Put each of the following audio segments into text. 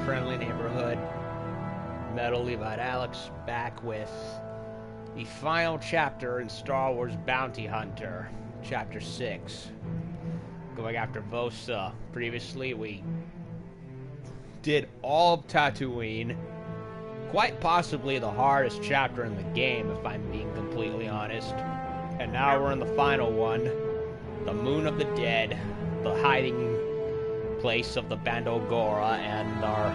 friendly neighborhood. Metal Levite Alex back with the final chapter in Star Wars Bounty Hunter, Chapter 6. Going after Vosa. Previously, we did all of Tatooine. Quite possibly the hardest chapter in the game, if I'm being completely honest. And now we're in the final one. The Moon of the Dead, the hiding place of the Bando Gora, and our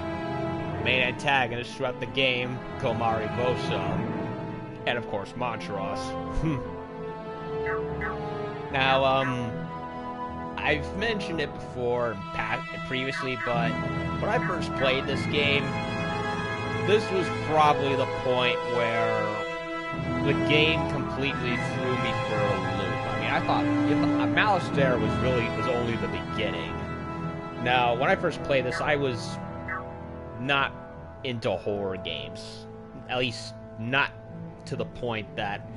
main antagonist throughout the game, Komari Vosa. And of course, Montrose. Now, I've mentioned it before, previously, but when I first played this game, this was probably the point where the game completely threw me for a loop. I mean, I thought Malastare was only the beginning. Now, when I first played this, I was not into horror games, at least not to the point that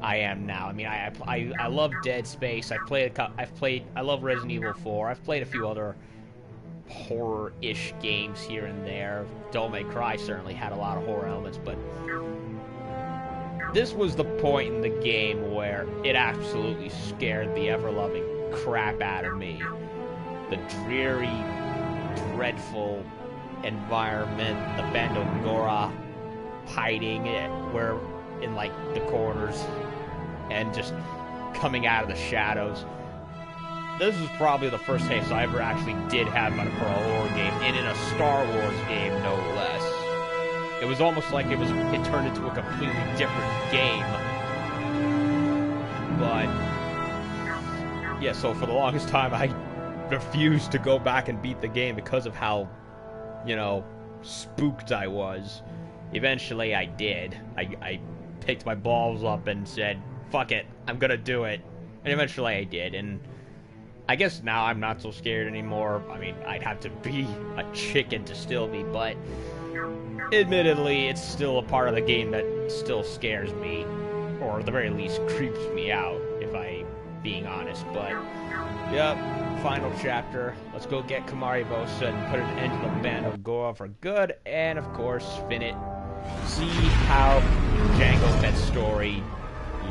I am now. I mean, I love Dead Space. I love Resident Evil 4. I've played a few other horror-ish games here and there. Devil May Cry certainly had a lot of horror elements, but this was the point in the game where it absolutely scared the ever-loving crap out of me. The dreary, dreadful environment, the Bando Gora hiding where in like the corners and just coming out of the shadows. This was probably the first taste I ever actually did have for a horror game, and in a Star Wars game, no less. It was almost like it turned into a completely different game. But yeah, so for the longest time, I refused to go back and beat the game because of how, spooked I was. Eventually, I did. I picked my balls up and said, fuck it, I'm gonna do it. And eventually I did, and I guess now I'm not so scared anymore. I mean, I'd have to be a chicken to still be, but admittedly, it's still a part of the game that still scares me, or at the very least creeps me out, if I'm being honest. But, yep, final chapter. Let's go get Komari Vosa and put an end to the Bando Gora for good, and of course, spin it. See how Jango Fett's story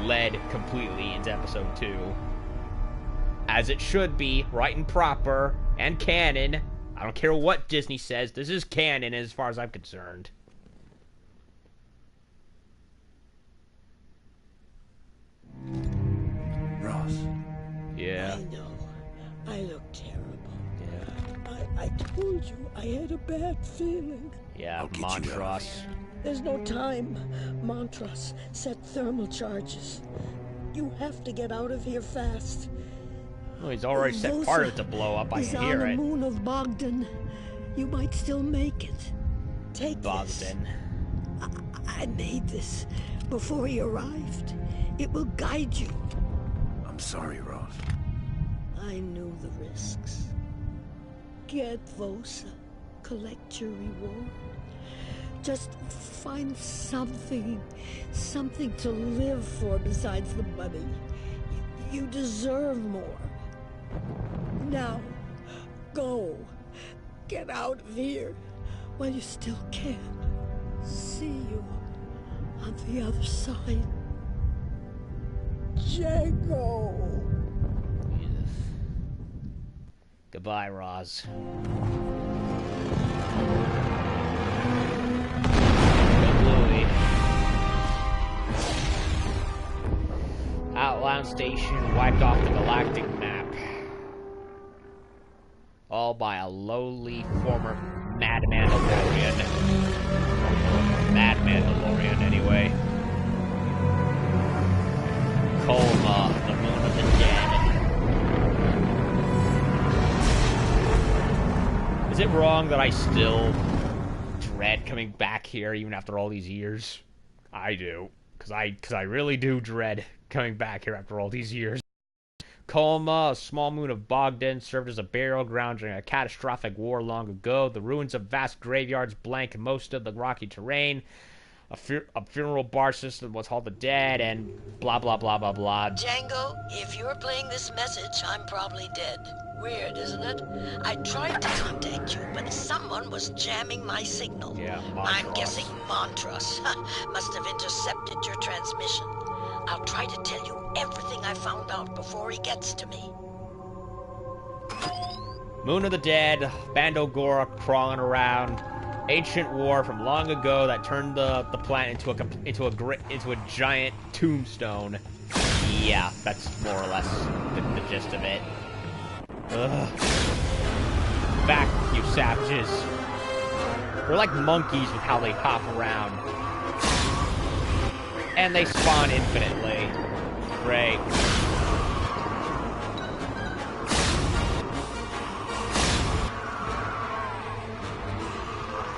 led completely into Episode 2. As it should be, right and proper, and canon. I don't care what Disney says, this is canon as far as I'm concerned. Ross. Yeah. I know. I look terrible. Yeah. I told you I had a bad feeling. Yeah, I'll get you out of Montrose. here. There's no time. Montrose set thermal charges. You have to get out of here fast. Well, he's already set part of it to blow up. I He's can on hear the it. moon of Bogdan. You might still make it. Take this. Bogdan. I made this before he arrived. It will guide you. I'm sorry, Ross. I knew the risks. Get Vosa. Collect your reward. Just find something to live for besides the money. You deserve more. Now, go. Get out of here while you still can. See you on the other side. Jango. Yes. Goodbye, Roz. Outland Station wiped off the galactic map. All by a lowly former Mad Mandalorian. Mad Mandalorian, anyway. Kolma, the Moon of the Dead. Is it wrong that I still dread coming back here even after all these years? I do. Because I really do dread coming back here after all these years. Kolma, a small moon of Bogdan, served as a burial ground during a catastrophic war long ago. The ruins of vast graveyards blank most of the rocky terrain. a funeral bar system was Hall of the Dead, and blah blah blah blah blah. Django, if you're playing this message, I'm probably dead. Weird, isn't it? I tried to contact you, but someone was jamming my signal. Yeah, I'm Montrose. guessing Montrose must have intercepted your transmission. I'll try to tell you everything I found out before he gets to me. Moon of the Dead, Bando Gora crawling around, ancient war from long ago that turned the planet into a giant tombstone. Yeah, that's more or less the gist of it. Ugh. Back, you savages. They're like monkeys with how they hop around. And they spawn infinitely. Great.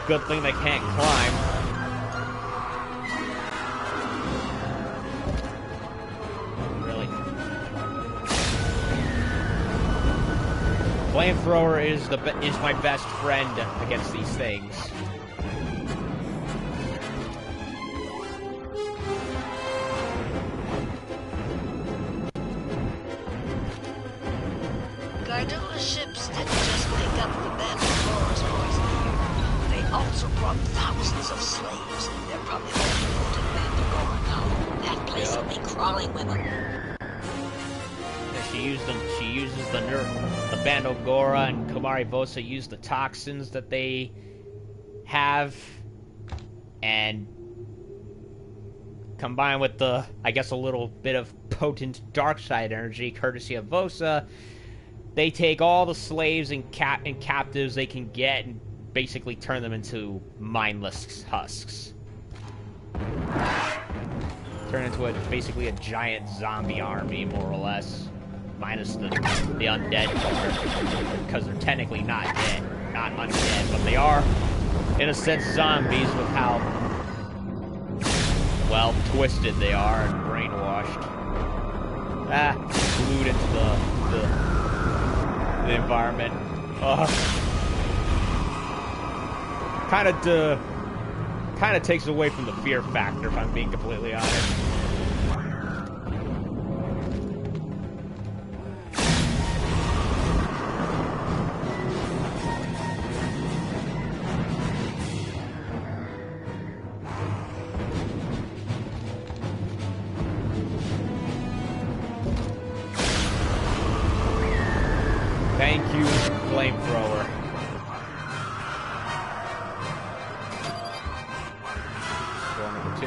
Good thing they can't climb. Really? Flamethrower is my best friend against these things. Gardulla's ships didn't just pick up the Band of Gora's poison. They also brought thousands of slaves. They're probably all devoted Band of Gora now. That place will be crawling with them. Yeah, she uses the Bando Gora, and Komari Vosa use the toxins that they have, and combined with the, I guess, a little bit of potent dark side energy, courtesy of Vosa, they take all the slaves and captives they can get and basically turn them into mindless husks. Turn into basically a giant zombie army, more or less. Minus the undead part, because they're technically not dead, not undead, but they are, in a sense, zombies with how, well, twisted they are and brainwashed. Glued into the environment. Kind of takes away from the fear factor, if I'm being completely honest. Thank you, Flamethrower. Door number 2.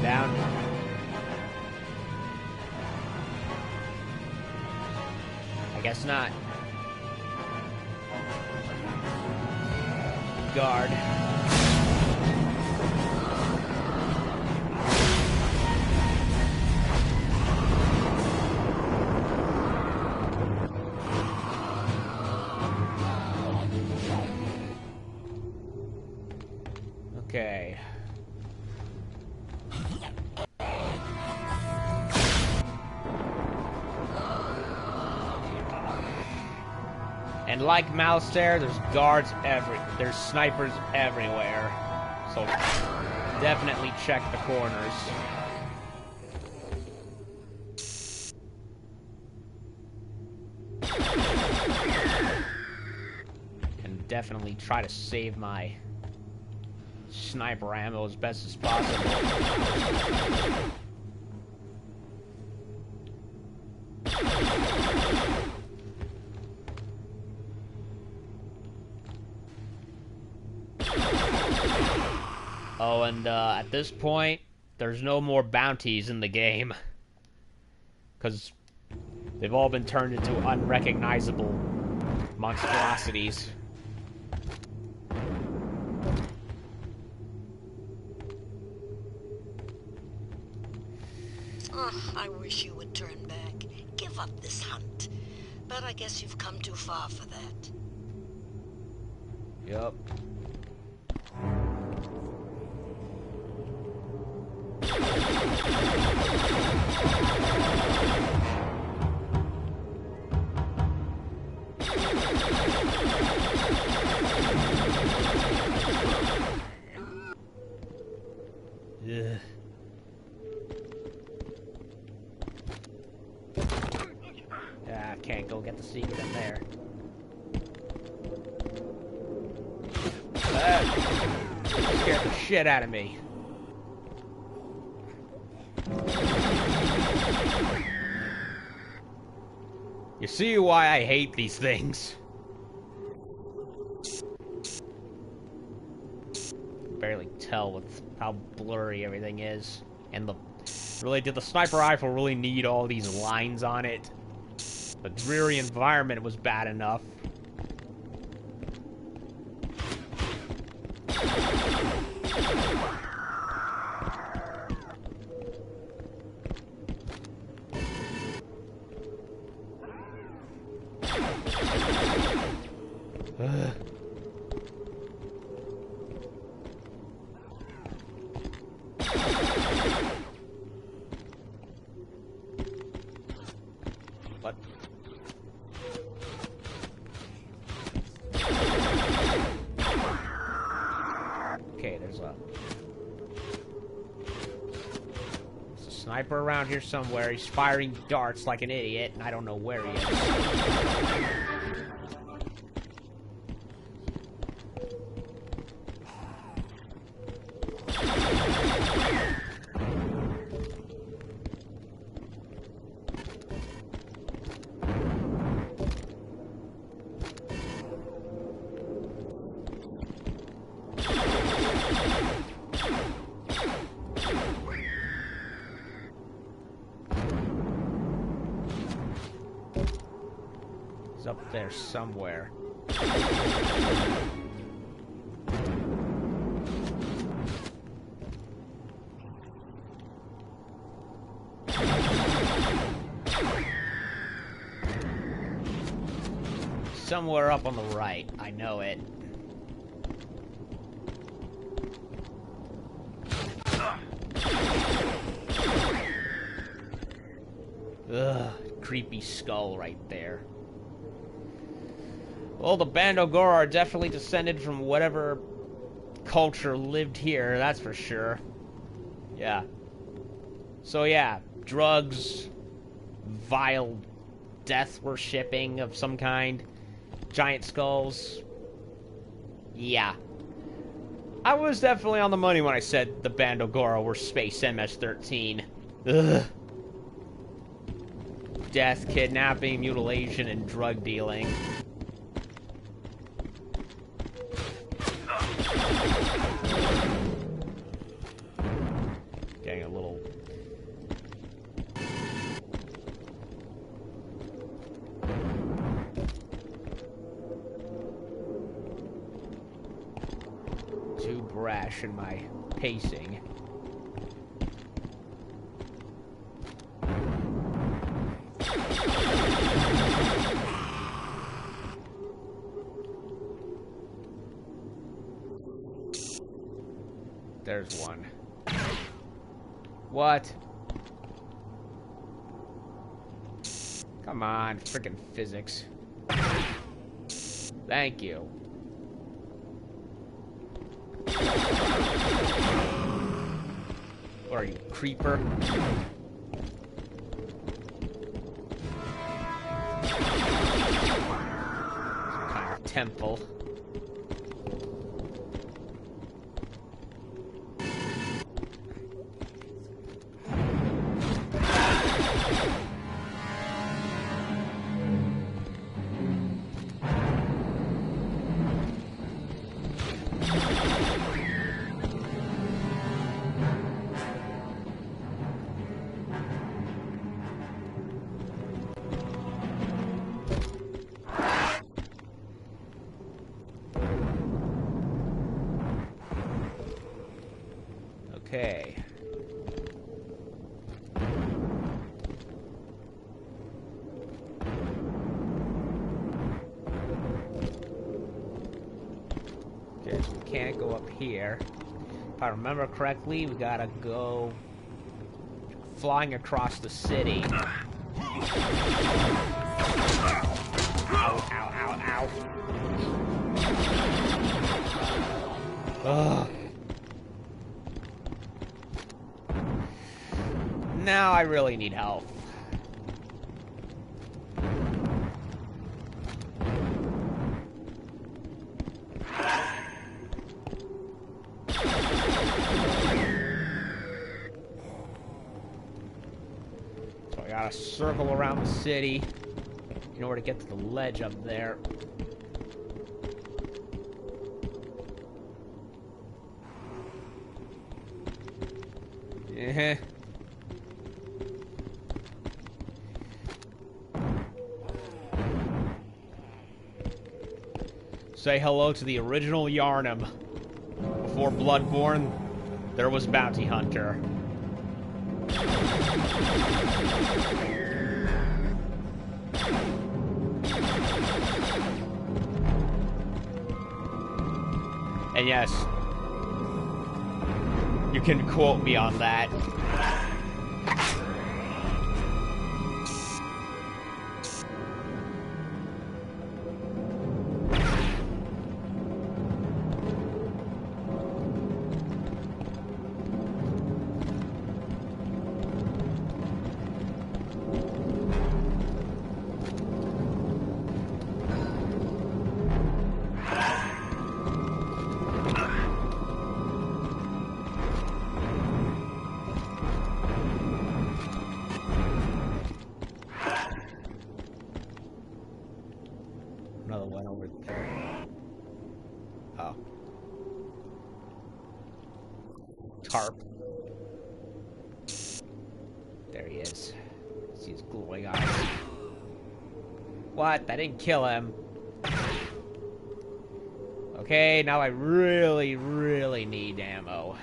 Down. I guess not. Guard. Okay. And like Malstair, there's there's snipers everywhere. So definitely check the corners. And definitely try to save my sniper ammo as best as possible. Oh, and at this point, there's no more bounties in the game. Because they've all been turned into unrecognizable monstrosities. I wish you would turn back. Give up this hunt. But I guess you've come too far for that. Yup. Ugh. Ah, can't go get the secret in there. Scared the shit out of me. You see why I hate these things. Barely tell with how blurry everything is. And did the sniper rifle really need all these lines on it? The dreary environment was bad enough. What? Okay, there's a sniper around here somewhere. He's firing darts like an idiot, and I don't know where he is. He's up there somewhere. Somewhere up on the right. I know it. Ugh, creepy skull right there. Well, the Bandogora are definitely descended from whatever culture lived here, that's for sure. Yeah. So yeah, drugs, vile death worshipping of some kind, giant skulls. Yeah. I was definitely on the money when I said the Bandogora were space MS-13. Ugh. Death, kidnapping, mutilation, and drug dealing. Getting a little... too brash in my pacing. There's one. What? Come on, frickin' physics. Thank you. What are you, creeper? Some kind of temple. Okay. can't go up here. If I remember correctly, we gotta go flying across the city. Ow, ow, ow, ow. Ugh. Now I really need help. So I gotta circle around the city in order to get to the ledge up there. Yeah. Say hello to the original Yharnam. Before Bloodborne, there was Bounty Hunter. And yes, you can quote me on that. Another one over there. Oh. Tarp. There he is. See his glowing eyes. What? I didn't kill him. Okay, now I really, really need ammo.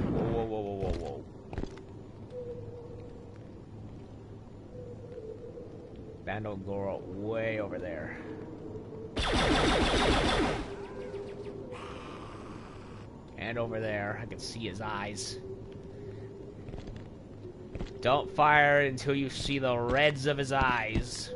Whoa, whoa, whoa, whoa, whoa, whoa. Bandogoro way over there. And over there, I can see his eyes. Don't fire until you see the reds of his eyes.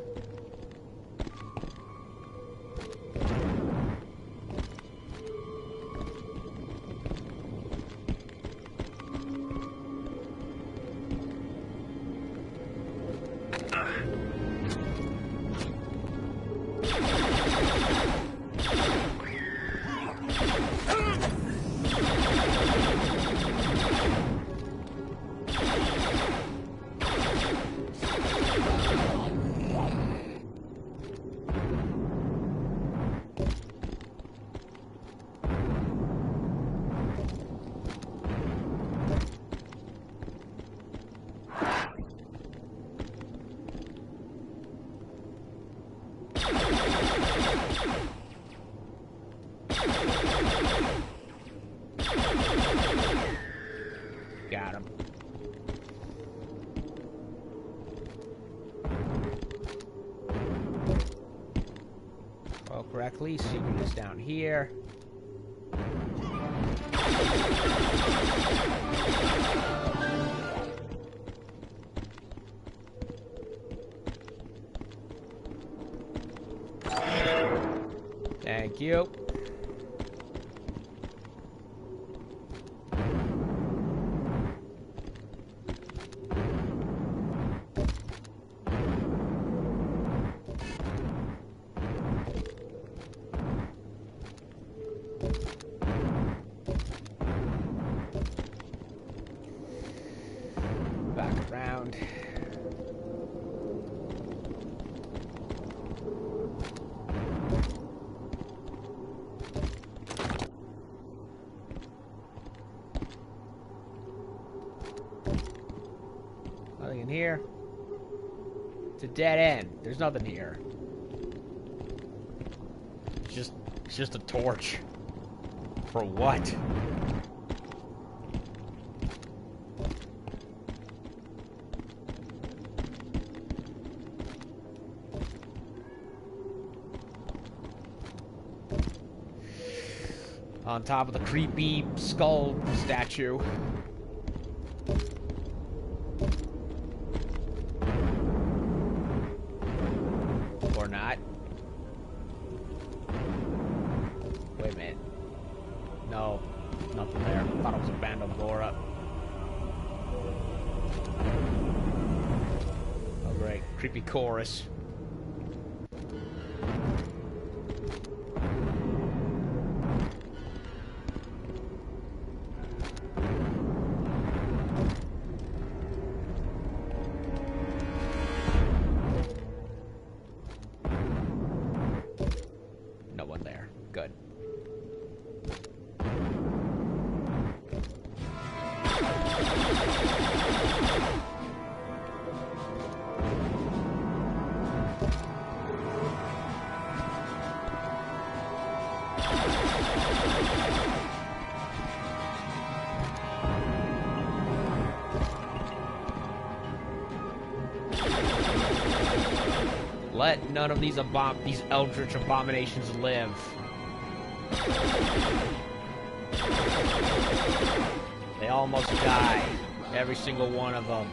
Got him. Well, correctly, secret is down here. Thank you. Back around. Nothing in here. It's a dead end. There's nothing here. It's just a torch. For what? on top of the creepy skull statue. Or not. Wait a minute. No, nothing there. Thought it was a Bandolora. Oh great, creepy chorus. No one there. Good. Let none of these eldritch abominations live. They almost die. Every single one of them.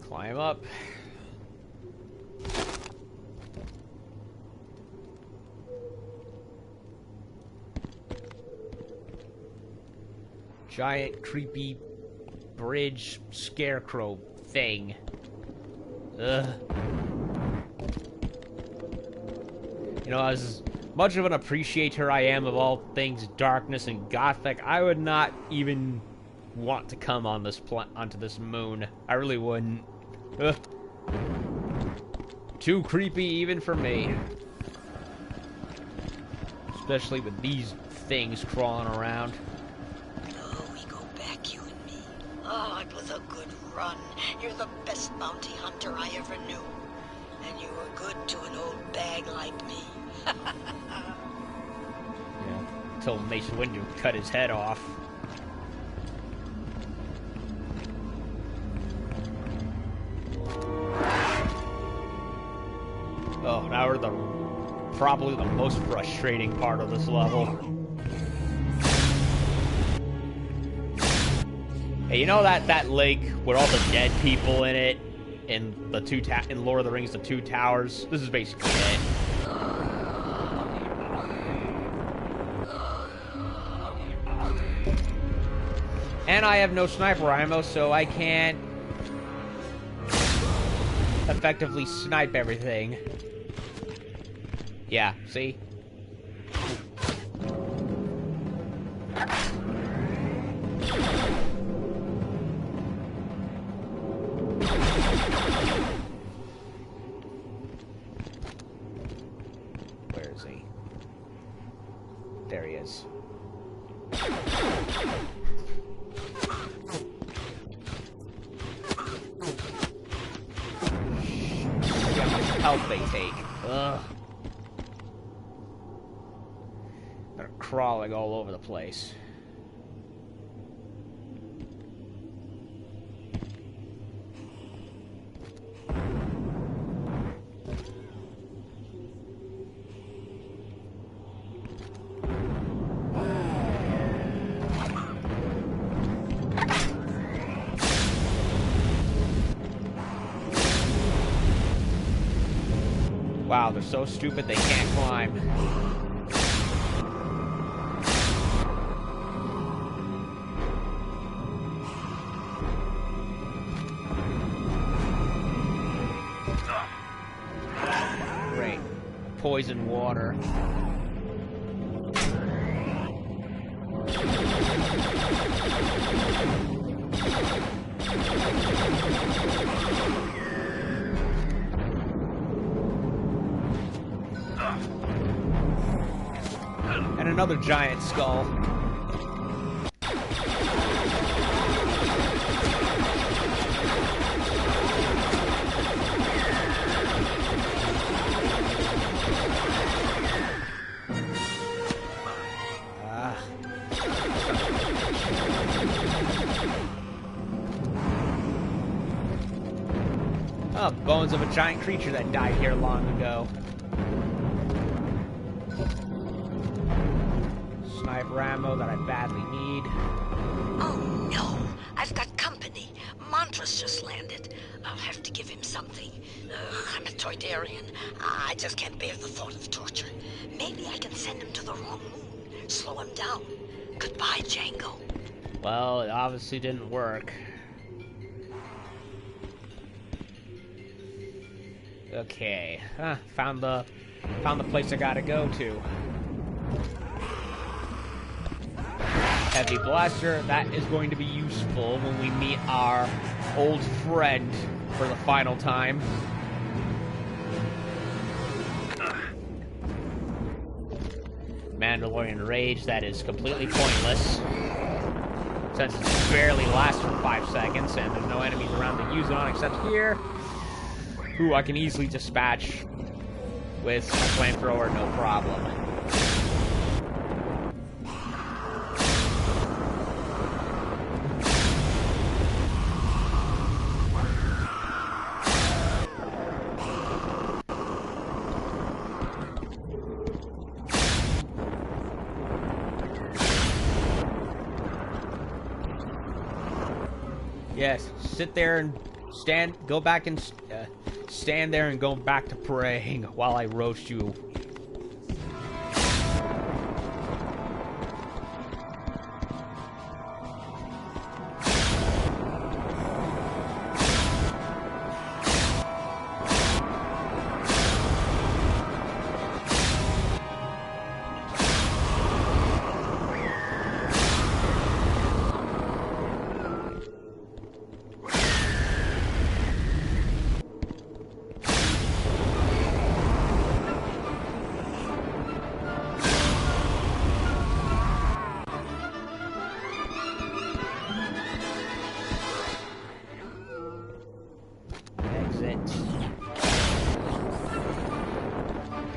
Climb up. Giant, creepy bridge scarecrow thing. Ugh. You know, as much of an appreciator I am of all things darkness and gothic, I would not even want to come on this onto this moon. I really wouldn't. Ugh. Too creepy even for me. Especially with these things crawling around. Oh, we go back, you and me. Oh, it was a good run. You're the best bounty hunter I ever knew. And you were good to an old bag like me. Yeah, until Mace Windu cut his head off. Oh, now we're probably the most frustrating part of this level. Hey, you know that lake with all the dead people in it, in the in Lord of the Rings, the Two Towers? This is basically it. And I have no sniper ammo, so I can't effectively snipe everything. Yeah, see? Where is he? There he is. See how much health they take. Ugh. They're crawling all over the place. Wow, they're so stupid they can't climb. Great. Poison water. another giant skull. Oh, bones of a giant creature that died here long ago. Sniper ammo that I badly need. Oh no, I've got company. Montrose just landed. I'll have to give him something. I'm a Toydarian. I just can't bear the thought of torture. Maybe I can send him to the wrong moon. Slow him down. Goodbye, Django. Well, it obviously didn't work. Okay, found the place I gotta go to. Heavy blaster, that is going to be useful when we meet our old friend for the final time. Mandalorian Rage, that is completely pointless, since it barely lasts for 5 seconds and there's no enemies around to use it on except here, who I can easily dispatch with a flamethrower, no problem. Yes, sit there and go back and stand there and go back to praying while I roast you.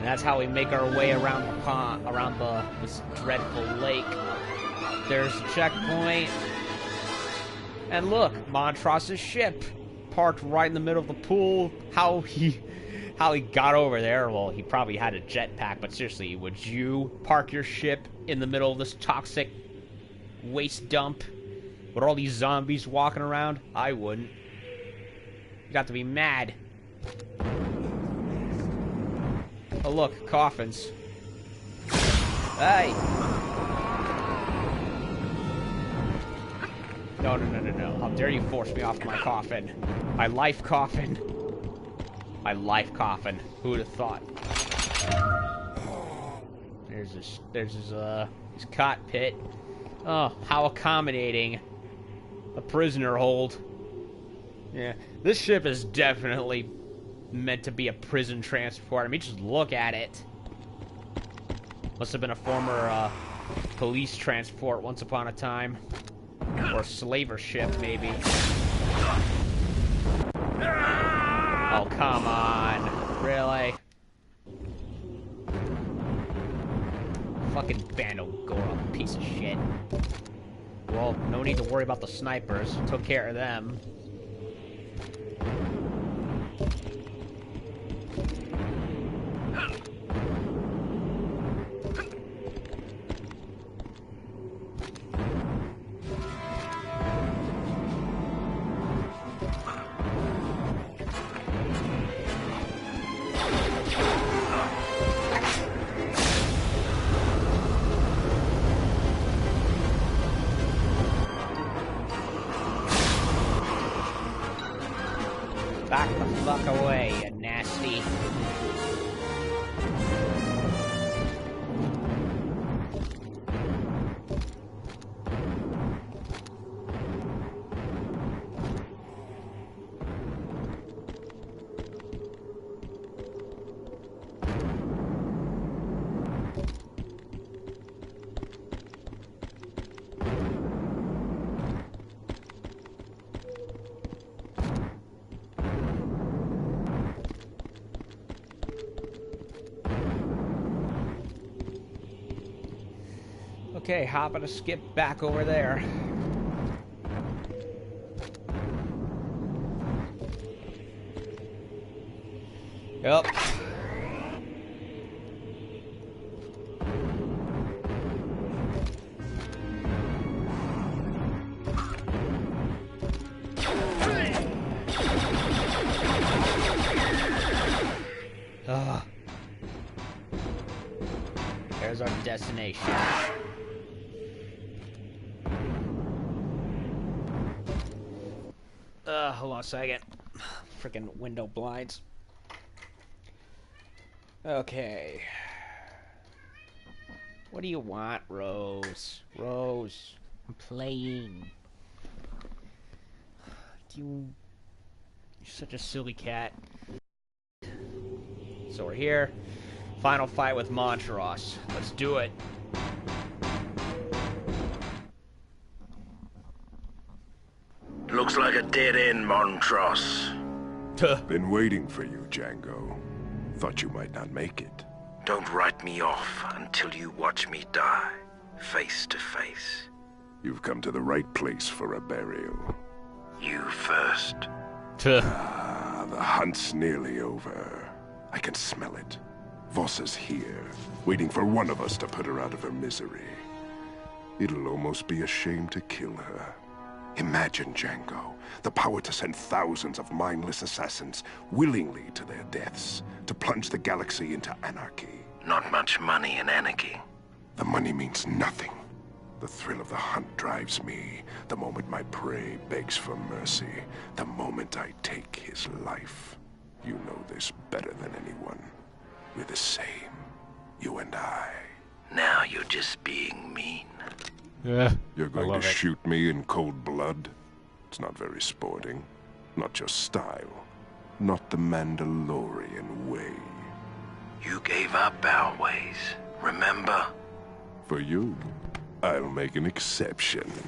That's how we make our way around the pond, this dreadful lake. There's a checkpoint. And look, Montrose's ship parked right in the middle of the pool. How he got over there? Well, he probably had a jetpack, but seriously, would you park your ship in the middle of this toxic waste dump with all these zombies walking around? I wouldn't. You got to be mad. Oh look, coffins. Hey! No. How dare you force me off my coffin? My life coffin. My life coffin. Who would have thought? There's his cot pit. Oh, how accommodating. A prisoner hold. Yeah, this ship is definitely meant to be a prison transport. I mean, just look at it. Must have been a former police transport once upon a time. Or a slaver ship, maybe. Oh, come on. Really? Fucking Bandogora, piece of shit. Well, no need to worry about the snipers. Took care of them. Back the fuck away, you nasty. Okay, hopping a skip back over there. Yep. There's our destination. Hold on a second. Freaking window blinds. Okay. What do you want, Rose? Rose, I'm playing. You're such a silly cat. So we're here. Final fight with Montrose. Let's do it. Looks like a dead end, Montrose. Been waiting for you, Django. Thought you might not make it. Don't write me off until you watch me die, face to face. You've come to the right place for a burial. You first. The hunt's nearly over. I can smell it. Voss is here, waiting for one of us to put her out of her misery. It'll almost be a shame to kill her. Imagine, Django, the power to send thousands of mindless assassins willingly to their deaths, to plunge the galaxy into anarchy. Not much money in anarchy. The money means nothing. The thrill of the hunt drives me. The moment my prey begs for mercy. The moment I take his life. You know this better than anyone. We're the same. You and I. Now you're just being mean. Yeah. You're going to shoot me in cold blood? It's not very sporting. Not your style. Not the Mandalorian way. You gave up our ways, remember? For you, I'll make an exception.